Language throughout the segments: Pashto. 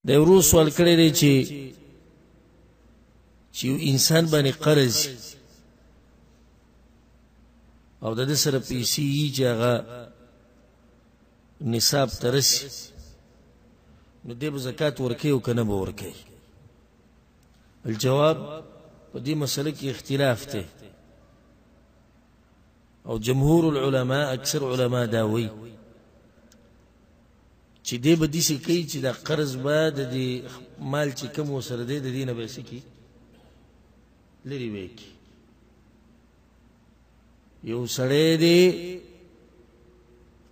د ورو سوال کړی دی چې یو انسان باندې قرض او د دې سره پیسې یي چې هغه نصاب ته رسي نو دی به زکات ورکوي او که نه به ورکوي. الجواب په دې مسله کې اختلاف دی او جمهور العلماء اکثر علماء دا وایي چې دی به داسې کوي چې دا قرض به د دې مال چې کوم ورسره دی د دې نه به یې څه کړي لرې به یې کړي. یو سړی دی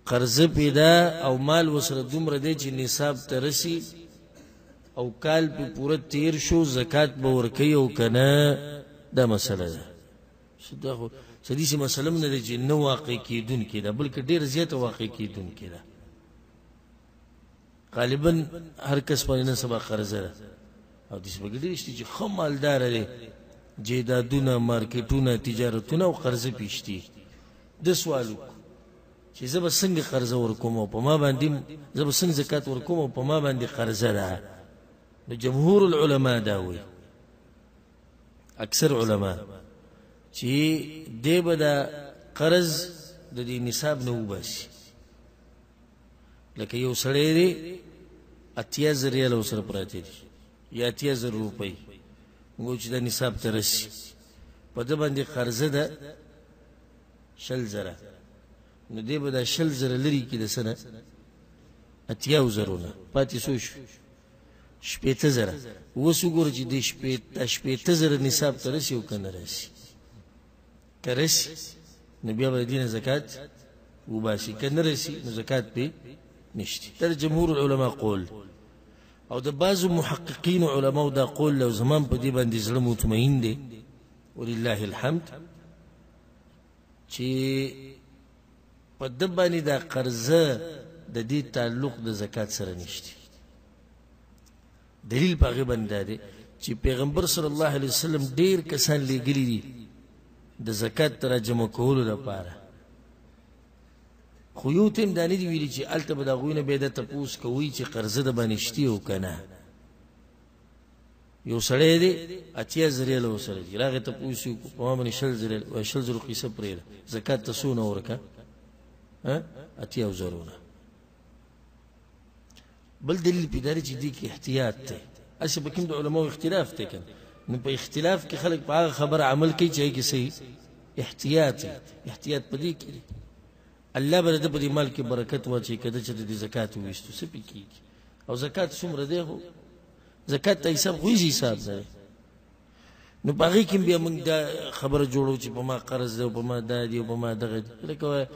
قرضه پیدا او مال ورسره دومره دی چې نصاب ته رسي او کال پې پوره تیر شو زکات به ورکوي او که نه دا مسله ده. دا خو څه داسې مسله هم نه ده چې نه واقع کېدونکې ده بلکې ډېره زیاته واقع کېدونکې ده. غالبا هر کس باندې نن سبا قرضه ده او داسې پکې ډېر شته چې ښه مالداره دی جیدادونه مارکیټونه تجارتونه او قرضه پې شتي. ده سوال وکړو چې زه به څنګه قرضه ورکوم او په ما باندې زه به څنګه زکات ورکوم او په ما باندې قرضه ده. نو جمهور العلماء دا وایي اکثر علماء چې دی به دا قرض د دې نصاب نه وباسي. لکه یو سړی دی 80,000 ریاله ورسره پراته دي یا 80,000 روپۍ موږ چې دا نصاب ته رسي په ده باندې قرضه ده 100,000 نو دی به دا 100,000 لرې کړي د څه نه 80,000 نه پاتې څو شو 60,000. اوس وګوره چې د 60,000 نصاب ته رسي او که نه رسي. که رسي نو بیا به د دې نه زکات وباسي که نه رسي نو زکات پې نشته. دا د جمهور العلماء قول او د بعضو محققین علماء دا قول له زمان په دې باندې زړه مطمئن دی ولله الحمد چې په ده باندې دا قرضه د دې تعلق د زکات سره نشته. دلیل په هغې باندې دا دی چې پیغمبر صلی الله علیه وسلم ډېر کسان لیږلي دي د زکات ته راجمع کولو لپاره خو یو ته هم دا نه دي ویلي چې هلته به د هغوی نه بیا ده تپوس کوئ چې قرضه د باندې شتي او که نه. یو سړی دی 80,000 ریاله ورسره دي راغی تپوس یې وکړو په ما باندې 100,000 قیسه پرېږده زکات ته څونه ورکه 80,000 نه. بل دلیل پې دا دی چې دې کې احتیاط دی. هسې په کوم د علماو اختلاف دی که نو په اختلاف کې خلک په هغه خبره عمل کوي چې هغې کې صحیح احتیاط دی. احتیاط په دې کې دی الله به د ده په دې مال کې برکت واچوي که ده چې د دې زکات وویستو څه پې کېږي. او زکات څومره دی خو زکات ته حساب خو هېڅ حساب نه دی. نو په هغې کې بیا موږ دا خبره جوړو چې په ما قرض دی او په ما دا دی او په ما دغه دی. لکه وایه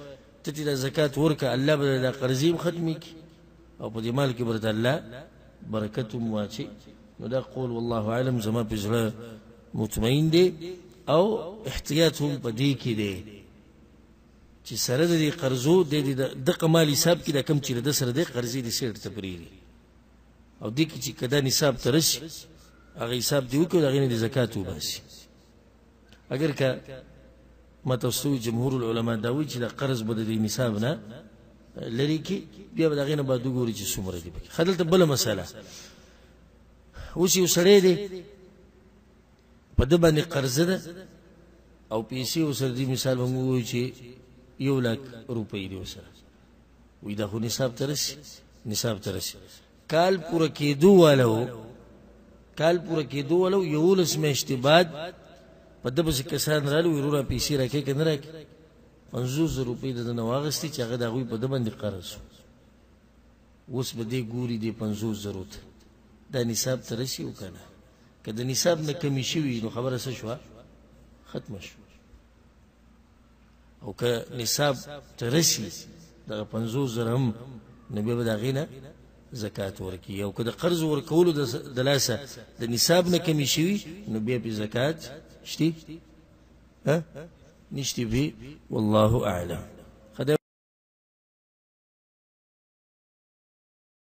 ته چې دا زکات ورکړه الله به دا قرضې هم ختمې کړي او په دې مال کې به د الله برکت هم واچي. نو دا قول والله اعلم زما په زړه مطمئن دی او احتیاط هم په دې کې دی چې سره د دې قرضو د دغه مال حساب کې دا کم چې د سره دی قرضې د سیټ ته پرېږدي او دې کې چې که دا نصاب ته رسي هغه حساب دې وکړي د هغې نه د زکات وباسي. اگر که ما تاسو ته وایي جمهور العلماء دا وایي چې دا قرض به د دې نصاب نه لرې کړي بیا به د هغې نه باید وګوري چې څومره دي پکې. ښه دلته بله مسله اوس یو سړی دی په ده باندې قرضه ده او پیسې ورسره دي مثال به موږ ووایو چې 1,00,000 روپۍ دي ورسره وایي دا خو نصاب ته رسي نصاب ته رسي کال پوره کېدو والا و 11 میاشتې بعد په ده پسې کسان رالي وایي وروره پیسې راکوې که نه راکوې 50,000 روپۍ د ده نه واخېستې چې هغه د هغوی په ده باندې قرض و. اوس به دې ګوري دې 50,000 ته دا نصاب ته رسي او که نه. که د نصاب نه کمې شوي نو خبره څه شوه ختمه شوه او که نصاب ته رسي دغه 50,000 هم نو بیا به د هغې نه زکات ورکوي. او که د قرض ورکولو د لاسه د نصاب نه کمې شوي نو بیا پې زکات شتي نشتی پې والله اعلم.